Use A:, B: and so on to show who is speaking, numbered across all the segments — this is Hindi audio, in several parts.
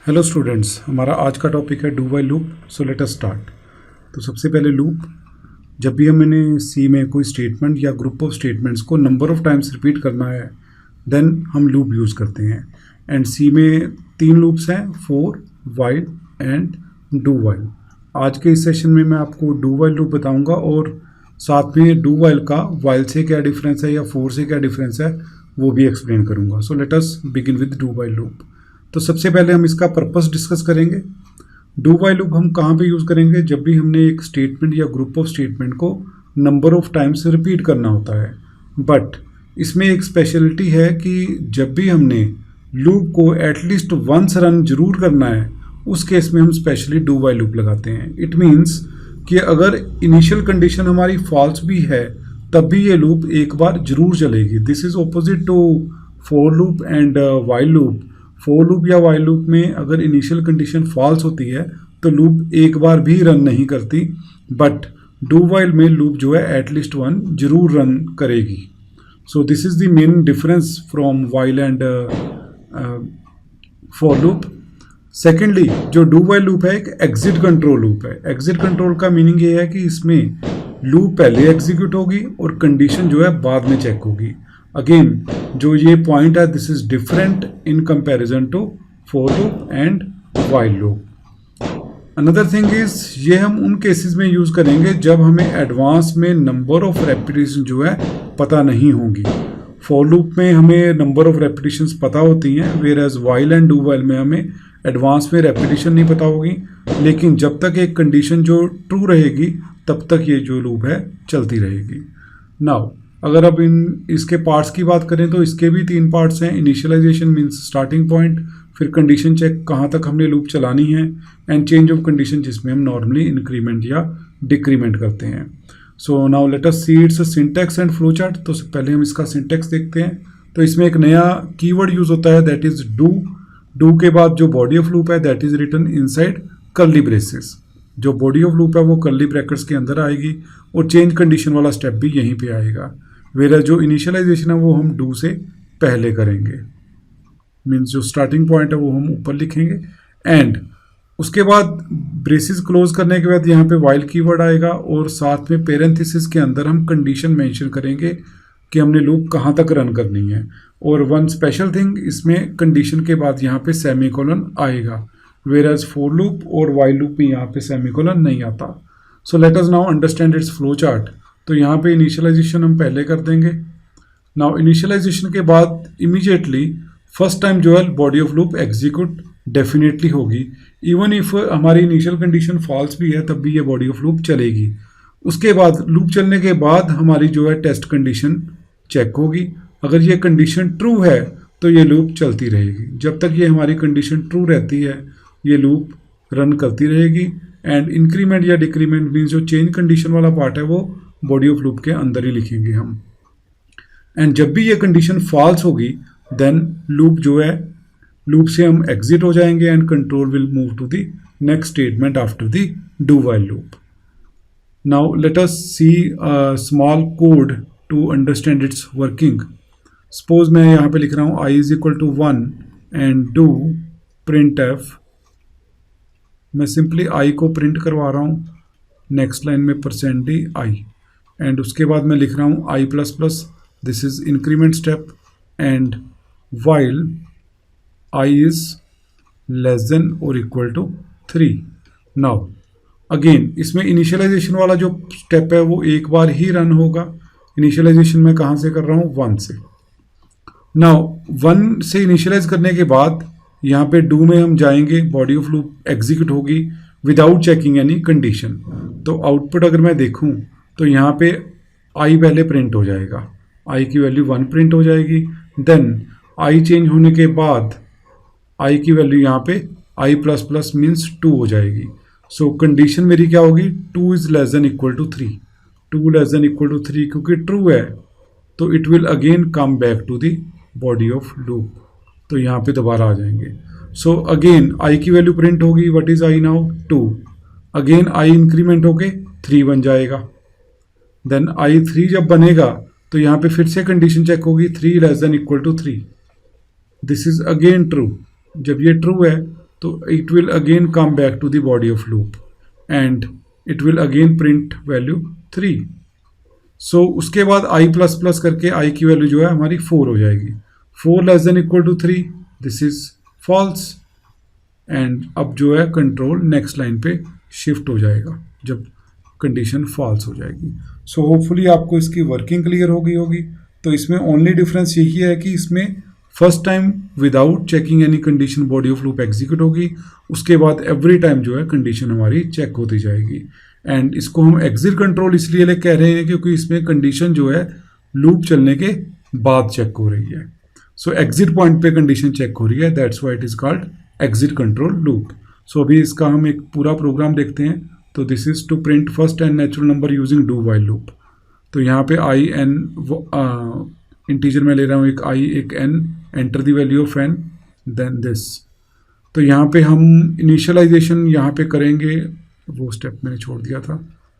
A: हेलो स्टूडेंट्स, हमारा आज का टॉपिक है do while loop. So let us start. तो सबसे पहले लूप, जब भी हमने सी में कोई स्टेटमेंट या ग्रुप ऑफ स्टेटमेंट्स को नंबर ऑफ टाइम्स रिपीट करना है देन हम लूप यूज़ करते हैं। एंड सी में 3 लूप्स हैं, for, while and do while. आज के इस सेशन में मैं आपको डू वाइल लूप बताऊंगा और साथ में डू वाइल का वाइल से क्या डिफरेंस है या फॉर से क्या डिफरेंस है वो भी एक्सप्लेन करूंगा। So let us begin with do while loop. तो सबसे पहले हम इसका पर्पस डिस्कस करेंगे। डू वाइल लूप हम कहाँ पे यूज़ करेंगे? जब भी हमने एक स्टेटमेंट या ग्रुप ऑफ स्टेटमेंट को नंबर ऑफ टाइम्स रिपीट करना होता है। बट इसमें एक स्पेशलिटी है कि जब भी हमने लूप को एटलीस्ट वंस रन जरूर करना है, उस केस में हम स्पेशली डू वाइल लूप लगाते हैं। इट मीन्स कि अगर इनिशियल कंडीशन हमारी फॉल्स भी है तब भी ये लूप एक बार जरूर चलेगी। This is opposite to for loop and while loop. For loop या वाइल लूप में अगर इनिशियल कंडीशन फॉल्स होती है तो लूप एक बार भी रन नहीं करती, बट डू वाइल में लूप जो है एटलीस्ट वन जरूर रन करेगी। So this is the main difference from while and for loop. Secondly, जो डू वाइल लूप है एक एग्जिट कंट्रोल लूप है। एग्जिट कंट्रोल का मीनिंग ये है कि इसमें लूप पहले एग्जीक्यूट होगी और कंडीशन जो है बाद में चेक होगी। अगेन जो ये पॉइंट है, this is different in comparison to for loop and while loop. Another thing is, ये हम उन केसेस में यूज करेंगे जब हमें एडवांस में नंबर ऑफ रेपिटेशन जो है पता नहीं होंगी। फॉर लूप में हमें नंबर ऑफ रेपिटेशंस पता होती हैं, whereas while and do while में हमें एडवांस में रेपिटेशन नहीं पता होगी। लेकिन जब तक एक कंडीशन जो ट्रू रहेगी तब तक ये जो लूप है चलती रहेगी। नाउ अगर अब इसके पार्ट्स की बात करें तो इसके भी 3 पार्ट्स हैं। इनिशियलाइजेशन मीन्स स्टार्टिंग पॉइंट, फिर कंडीशन चेक कहाँ तक हमने लूप चलानी है, एंड चेंज ऑफ कंडीशन जिसमें हम नॉर्मली इंक्रीमेंट या डिक्रीमेंट करते हैं। So now let us see it's syntax and flow chart. तो पहले हम इसका सिंटैक्स देखते हैं। तो इसमें एक नया कीवर्ड यूज होता है, दैट इज डू। डू के बाद जो बॉडी ऑफ लूप है that is written inside curly braces. जो बॉडी ऑफ लूप है वो कर्ली ब्रैकेट्स के अंदर आएगी और चेंज कंडीशन वाला स्टेप भी यहीं पे आएगा। वेरा जो इनिशियलाइजेशन है वो हम डू से पहले करेंगे, मीन्स जो स्टार्टिंग पॉइंट है वो हम ऊपर लिखेंगे। एंड उसके बाद ब्रेसेस क्लोज करने के बाद यहाँ पे वाइल कीवर्ड आएगा और साथ में पेरेंथेसिस के अंदर हम कंडीशन मेंशन करेंगे कि हमने लूप कहाँ तक रन करनी है। और वन स्पेशल थिंग, इसमें कंडीशन के बाद यहाँ पे सेमीकोलन आएगा, वेयर एज फॉर लूप और वाइल लूप में यहाँ पे सेमीकोलन नहीं आता। So let us now understand it's flow chart. तो यहाँ पे इनिशियलाइजेशन हम पहले कर देंगे। नाउ इनिशियलाइजेशन के बाद इमीडिएटली फर्स्ट टाइम जो है body of loop execute definitely होगी। इवन इफ हमारी इनिशियल कंडीशन फॉल्स भी है तब भी ये बॉडी ऑफ लूप चलेगी। उसके बाद लूप चलने के बाद हमारी जो है टेस्ट कंडीशन चेक होगी। अगर ये कंडीशन ट्रू है तो ये लूप चलती रहेगी। जब तक ये हमारी कंडीशन ट्रू रहती है ये लूप रन करती रहेगी। एंड इंक्रीमेंट या डिक्रीमेंट मीन्स जो चेंज कंडीशन वाला पार्ट है वो बॉडी ऑफ लूप के अंदर ही लिखेंगे हम। एंड जब भी ये कंडीशन फॉल्स होगी देन लूप जो है, लूप से हम एग्जिट हो जाएंगे and control will move to the next statement after the do while loop. Now let us see a small code to understand its working. Suppose मैं यहाँ पे लिख रहा हूँ i is equal to 1 and do printf. मैं सिंपली i को प्रिंट करवा रहा हूँ, नेक्स्ट लाइन में %i, एंड उसके बाद मैं लिख रहा हूँ i plus plus, this is increment step, and while i is less then और इक्वल टू 3। नाउ अगेन इसमें इनिशियलाइजेशन वाला जो स्टेप है वो एक बार ही रन होगा। इनिशियलाइजेशन मैं कहाँ से कर रहा हूँ? 1 से। नाउ 1 से इनिशियलाइज करने के बाद यहाँ पे डू में हम जाएंगे, बॉडी ऑफ लूप एग्जीक्यूट होगी विदाउट चेकिंग एनी कंडीशन। तो आउटपुट अगर मैं देखूँ तो यहाँ पे i पहले प्रिंट हो जाएगा, i की वैल्यू 1 प्रिंट हो जाएगी। देन i चेंज होने के बाद i की वैल्यू यहाँ पे i प्लस प्लस मीन्स 2 हो जाएगी। सो कंडीशन मेरी क्या होगी? 2 is less than equal to 3। 2 less than equal to 3 क्योंकि ट्रू है तो it will again come back to the body of loop. तो यहाँ पे दोबारा आ जाएंगे। सो अगेन i की वैल्यू प्रिंट होगी, व्हाट इज i नाउ? 2। अगेन i इंक्रीमेंट होके 3 बन जाएगा। देन i 3 जब बनेगा तो यहाँ पे फिर से कंडीशन चेक होगी, 3 less than equal to 3। This is again true. जब ये ट्रू है तो it will again come back to the body of loop and it will again print value 3। So उसके बाद आई प्लस प्लस करके आई की वैल्यू जो है हमारी 4 हो जाएगी। 4 less than equal to 3, this is false. And अब जो है कंट्रोल नेक्स्ट लाइन पे शिफ्ट हो जाएगा जब कंडीशन फॉल्स हो जाएगी। सो होपफुली आपको इसकी वर्किंग क्लियर हो गई होगी। तो इसमें ओनली डिफरेंस यही है कि इसमें first time without checking any condition body of loop execute होगी, उसके बाद एवरी टाइम जो है कंडीशन हमारी चेक होती जाएगी। एंड इसको हम एग्जिट कंट्रोल इसलिए कह रहे हैं क्योंकि इसमें कंडीशन जो है लूप चलने के बाद चेक हो रही है। सो एग्जिट पॉइंट पे कंडीशन चेक हो रही है, that's why it is called exit control loop. So अभी इसका हम एक पूरा प्रोग्राम देखते हैं। तो this is to print first n natural number using do while loop. तो यहाँ पे आई एन इंटीजर में ले रहा हूँ, एक आई एक n, enter the value of n then this. तो यहाँ पे हम इनिशियलाइजेशन यहाँ पे करेंगे, वो स्टेप मैंने छोड़ दिया था।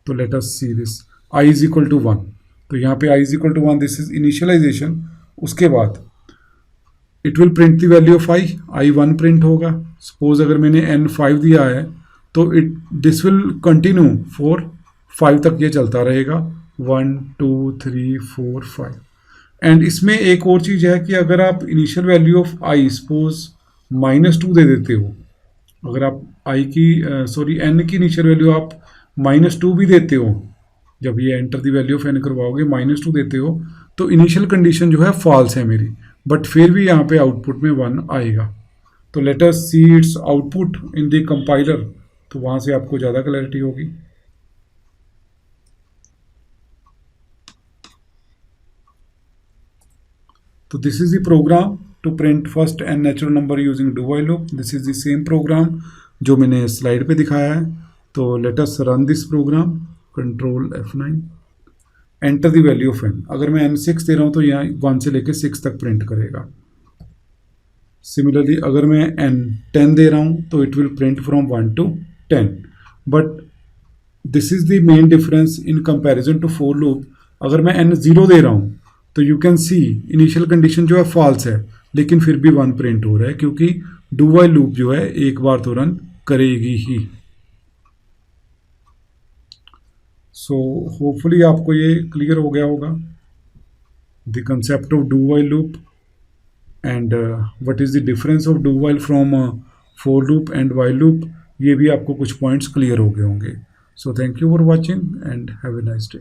A: तो let us see this, I is equal to 1। तो यहाँ पे I is equal to 1, this is initialization. उसके बाद it will print the value of I 1 print होगा। सपोज अगर मैंने एन 5 दिया है तो दिस विल कंटिन्यू फॉर 5 तक ये चलता रहेगा, 1 2 3 4 5। एंड इसमें एक और चीज़ है कि अगर आप initial value of I suppose -2 दे देते हो, अगर आप आई की एन की इनिशियल वैल्यू आप -2 भी देते हो, जब ये enter the value of n करवाओगे -2 देते हो, तो इनिशियल कंडीशन जो है फॉल्स है मेरी, बट फिर भी यहाँ पे आउटपुट में 1 आएगा। तो let us see its output in the compiler, तो वहाँ से आपको ज़्यादा क्लैरिटी होगी। तो this is the program to print first n natural number using do while loop. This is the same program जो मैंने स्लाइड पे दिखाया है। तो let us run this program, control F9, enter the value of n. अगर मैं एन 6 दे रहा हूँ तो यहाँ 1 से लेके 6 तक प्रिंट करेगा। सिमिलरली अगर मैं एन 10 दे रहा हूँ तो it will print from 1 to 10। But this is the main difference in comparison to for loop. अगर मैं एन 0 दे रहा हूँ तो you can see initial condition जो है फॉल्स है, लेकिन फिर भी 1 प्रिंट हो रहा है क्योंकि डू व्हाइल लूप जो है एक बार तो रन करेगी ही। सो होपफुली आपको ये क्लियर हो गया होगा the concept of do while loop and what is the difference of do while from for loop and while loop. ये भी आपको कुछ पॉइंट्स क्लियर हो गए होंगे। So thank you for watching and have a nice day.